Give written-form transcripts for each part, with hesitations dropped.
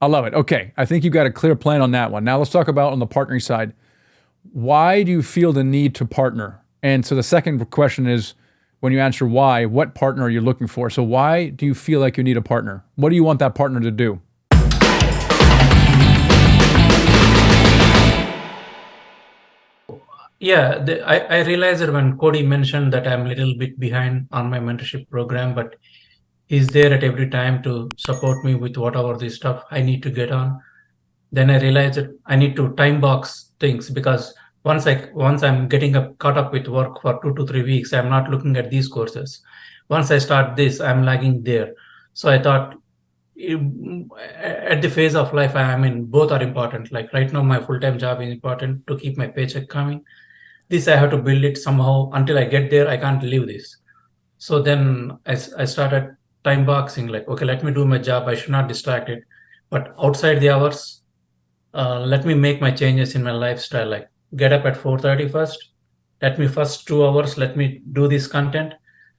I love it. Okay. I think you got a clear plan on that one. Now let's talk about on the partnering side. Why do you feel the need to partner? And so the second question is, when you answer why, what partner are you looking for? So why do you feel like you need a partner? What do you want that partner to do? Yeah, I realized that when Cody mentioned that I'm a little bit behind on my mentorship program, but he's there at every time to support me with whatever the stuff I need to get on. Then I realized that I need to time box things, because once I'm getting caught up with work for 2 to 3 weeks, I'm not looking at these courses. Once I start this, I'm lagging there. So I thought, at the phase of life I am in, both are important. Like right now, my full-time job is important to keep my paycheck coming. This I have to build it somehow. Until I get there, I can't leave this. So then I started time boxing, like, okay, let me do my job. I should not distract it. But outside the hours, let me make my changes in my lifestyle. Like get up at 4:30 first. Let me first 2 hours, let me do this content.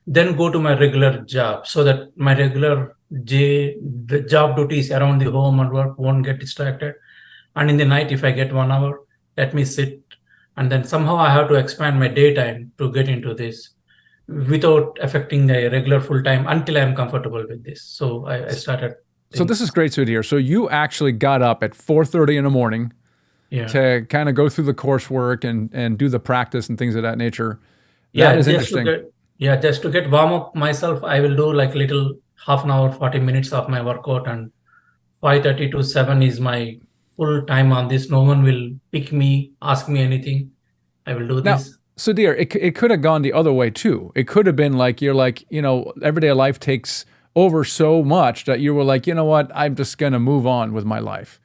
Then go to my regular job, so that my regular the job duties around the home and work won't get distracted. And in the night, if I get 1 hour, let me sit. And then somehow I have to expand my daytime to get into this without affecting the regular full time until I'm comfortable with this. So I started So this is things. great, Sudhir. So you actually got up at 4:30 in the morning Yeah. to kind of go through the coursework and do the practice and things of that nature. That Yeah, is interesting. just to get warm up myself, I will do like little half an hour, 40 minutes of my workout, and 5:30 to 7 is my full time on this. No one will pick me, ask me anything. I will do Now, this. Sudhir, it could have gone the other way too. It could have been like you're like, everyday life takes over so much that you were like, you know what, I'm just gonna move on with my life.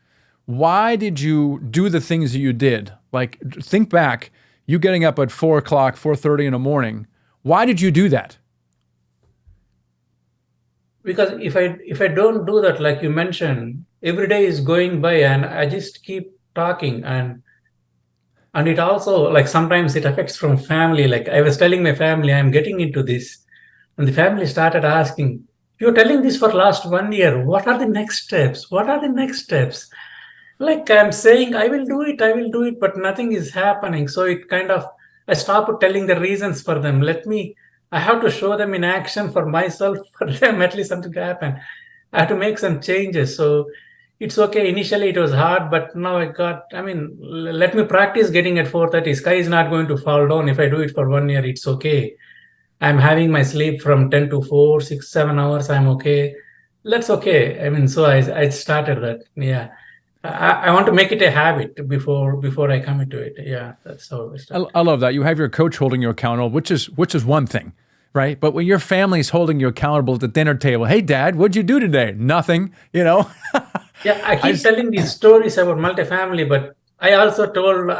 Why did you do the things that you did? Like, think back, you getting up at 4 o'clock, 4:30 in the morning. Why did you do that? Because if I don't do that, like you mentioned, every day is going by and I just keep talking, and it also, like, sometimes it affects from family. Like I was telling my family I'm getting into this, and the family started asking, you're telling this for last 1 year, what are the next steps, what are the next steps? Like I'm saying I will do it, but nothing is happening. So it kind of, I stopped telling the reasons for them. I have to show them in action for myself, for them at least something to happen. I have to make some changes. So it's okay. Initially it was hard, but now let me practice getting at 4:30. Sky is not going to fall down. If I do it for 1 year, it's okay. I'm having my sleep from 10 to 4, 6, 7 hours. I'm okay. That's okay. So I started that. Yeah. I want to make it a habit before I commit to it. Yeah. That's how I started. I love that. You have your coach holding you accountable, which is one thing, right? But when your family's holding you accountable at the dinner table, hey, Dad, what'd you do today? Nothing, Yeah. I I keep just, telling these stories about multifamily, but I also told,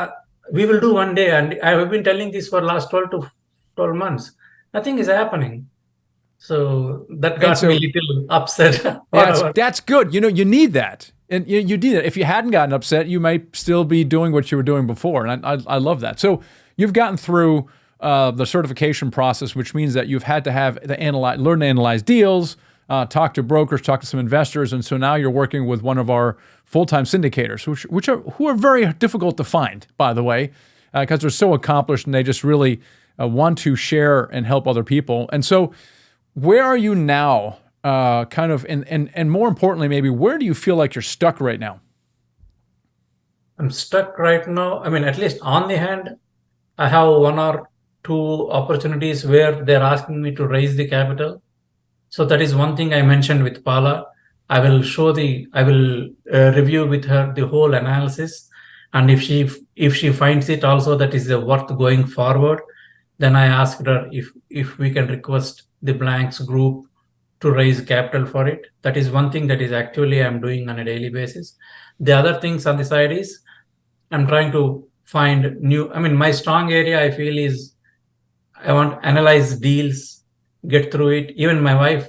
we will do one day. And I have been telling this for last 12 to 12 months. Nothing is happening. So that and got me a so little upset. yeah, Whatever. that's good. You need that. And you need it. If you hadn't gotten upset, you might still be doing what you were doing before. And I love that. So you've gotten through the certification process, which means that you've had to learn to analyze deals, talk to brokers, talk to some investors. And so now you're working with one of our full-time syndicators, who are very difficult to find, by the way, because they're so accomplished and they just really want to share and help other people. And so where are you now? And more importantly, maybe where do you feel like you're stuck right now? I'm stuck right now. At least on the hand, I have one or two opportunities where they're asking me to raise the capital. So that is one thing I mentioned with Paula. I will review with her the whole analysis, and if she finds it also that is worth going forward, then I asked her if we can request the Blanks group to raise capital for it. That is one thing that is actually I'm doing on a daily basis. The other things on the side is I'm trying to find new. My strong area I feel is I want to analyze deals, get through it. Even my wife,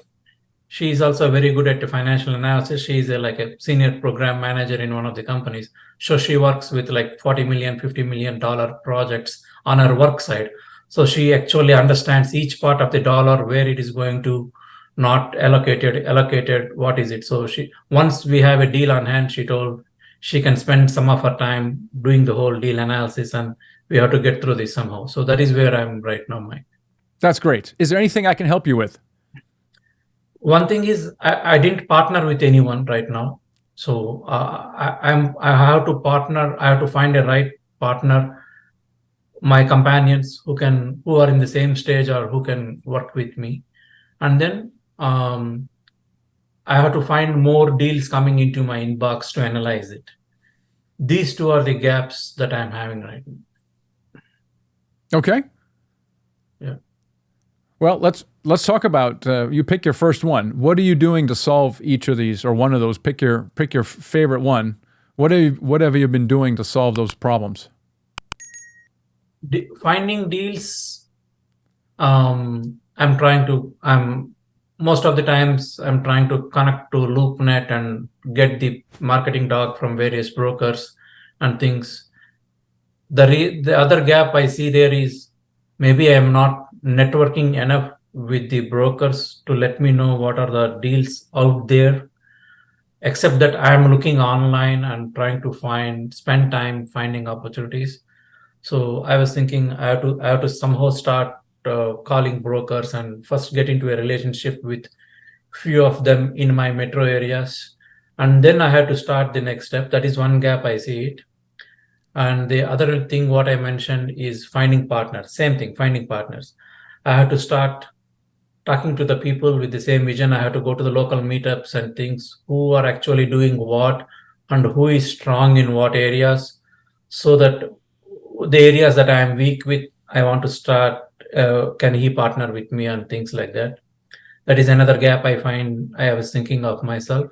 she is also very good at the financial analysis. She is like a senior program manager in one of the companies. So she works with like 40 million, $50 million projects on her work side. So she actually understands each part of the dollar, where it is going to not allocated. What is it? So once we have a deal on hand, she told she can spend some of her time doing the whole deal analysis, and we have to get through this somehow. So that is where I'm right now, Mike. That's great. Is there anything I can help you with? One thing is I didn't partner with anyone right now. So I have to partner. I have to find a right partner, my companions who are in the same stage or who can work with me, and then I have to find more deals coming into my inbox to analyze it. These two are the gaps that I'm having right now. Okay. Yeah. Well, let's talk about you pick your first one. What are you doing to solve each of these or one of those? Pick your favorite one. What have you been doing to solve those problems? Finding deals. Most of the times I'm trying to connect to LoopNet and get the marketing doc from various brokers and things. The other gap I see there is maybe I'm not networking enough with the brokers to let me know what are the deals out there, except that I'm looking online and trying to spend time finding opportunities. So I was thinking I have to somehow start calling brokers and first get into a relationship with few of them in my metro areas, and then I have to start the next step. That is one gap I see it. And the other thing what I mentioned is finding partners. Same thing, finding partners. I have to start talking to the people with the same vision. I have to go to the local meetups and things, who are actually doing what and who is strong in what areas, so that the areas that I am weak with, I want to start, can he partner with me and things like that. That is another gap I find I was thinking of myself.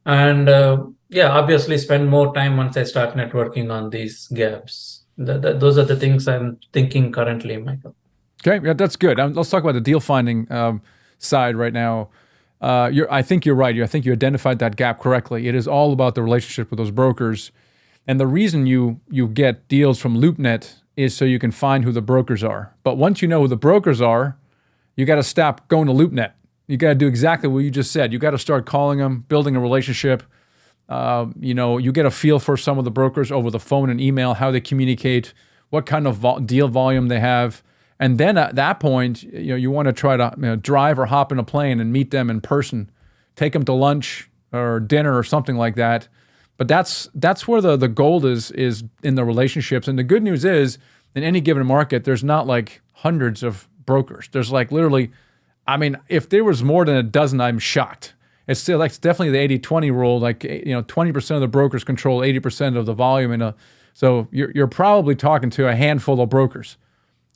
And obviously spend more time once I start networking on these gaps. Those are the things I'm thinking currently, Michael. Okay, yeah, that's good. Let's talk about the deal finding side right now. I think you're right. I think you identified that gap correctly. It is all about the relationship with those brokers. And the reason you get deals from LoopNet is so you can find who the brokers are. But once you know who the brokers are, you got to stop going to LoopNet. You got to do exactly what you just said. You got to start calling them, building a relationship. You get a feel for some of the brokers over the phone and email, how they communicate, what kind of deal volume they have. And then at that point, you want to try to drive or hop in a plane and meet them in person, take them to lunch or dinner or something like that. But that's where the gold is in the relationships. And the good news is, in any given market, there's not like hundreds of brokers. There's like literally, if there was more than a dozen, I'm shocked. It's still like definitely the 80-20 rule. Like 20% of the brokers control 80% of the volume, so you're probably talking to a handful of brokers.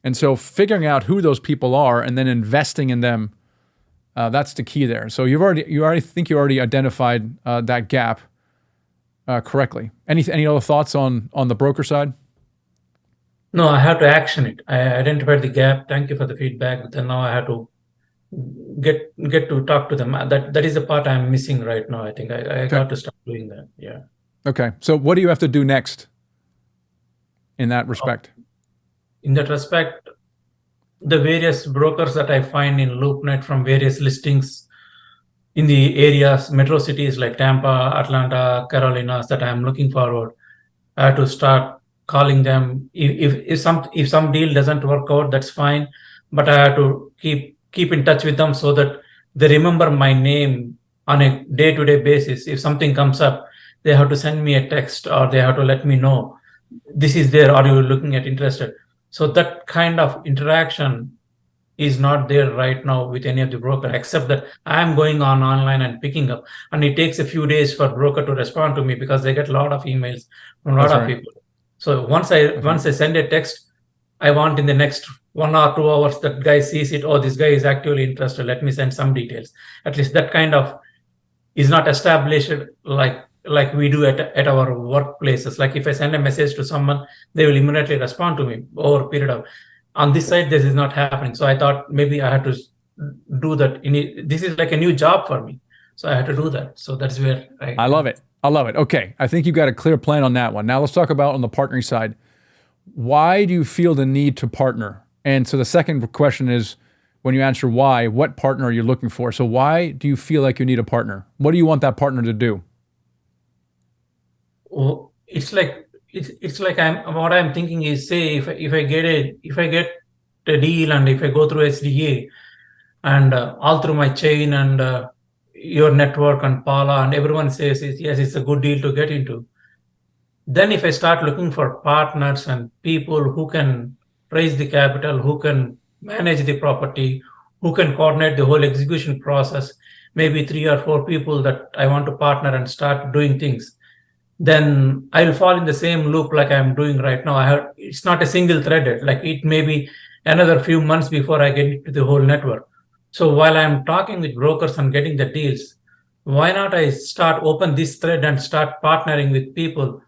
And so figuring out who those people are and then investing in them, that's the key there. So you already identified that gap correctly. Any other thoughts on the broker side? No, I have to action it. I identified the gap. Thank you for the feedback. But then now I have to get to talk to them. That is the part I'm missing right now. I think I got to start doing that. Yeah. Okay. So what do you have to do next in that respect? In that respect, the various brokers that I find in LoopNet from various listings in the areas, metro cities like Tampa, Atlanta, Carolinas, that I'm looking forward, I have to start calling them. If some deal doesn't work out, that's fine, but I have to keep in touch with them so that they remember my name on a day-to-day basis. If something comes up, they have to send me a text or they have to let me know, this is there, are you looking at interested? So that kind of interaction is not there right now with any of the broker, except that I'm going online and picking up, and it takes a few days for broker to respond to me because they get a lot of emails from a lot of people. So once I send a text, I want in the next 1 or 2 hours that guy sees it. Oh, this guy is actually interested. Let me send some details. At least that kind of is not established like we do at our workplaces. Like if I send a message to someone, they will immediately respond to me over a period of. On this side, this is not happening. So I thought maybe I had to do that. This is like a new job for me. So I had to do that. So that's where I love it. I love it. Okay. I think you got a clear plan on that one. Now let's talk about on the partnering side. Why do you feel the need to partner? And so the second question is, when you answer why, what partner are you looking for? So why do you feel like you need a partner? What do you want that partner to do? Oh, it's like what I'm thinking is, say if I get a deal, and if I go through SDA and all through my chain and your network and Paula and everyone says yes, it's a good deal to get into. Then if I start looking for partners and people who can raise the capital, who can manage the property, who can coordinate the whole execution process, maybe 3 or 4 people that I want to partner and start doing things, then I'll fall in the same loop like I'm doing right now. It's not a single threaded, like it may be another few months before I get into the whole network. So while I'm talking with brokers and getting the deals, why not I start open this thread and start partnering with people?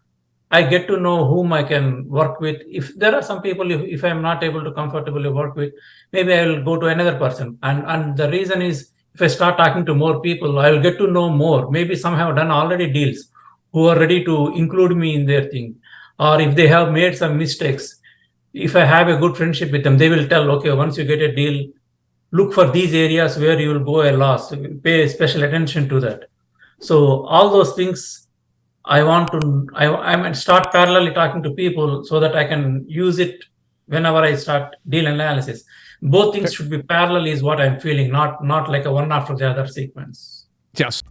I get to know whom I can work with. If there are some people, if I'm not able to comfortably work with, maybe I will go to another person. And the reason is, if I start talking to more people, I will get to know more. Maybe some have done already deals who are ready to include me in their thing. Or if they have made some mistakes, if I have a good friendship with them, they will tell, okay, once you get a deal, look for these areas where you will go a loss, pay special attention to that. So all those things I start parallelly talking to people so that I can use it whenever I start deal analysis. Both things should be parallel is what I'm feeling, not like a one after the other sequence. Yes.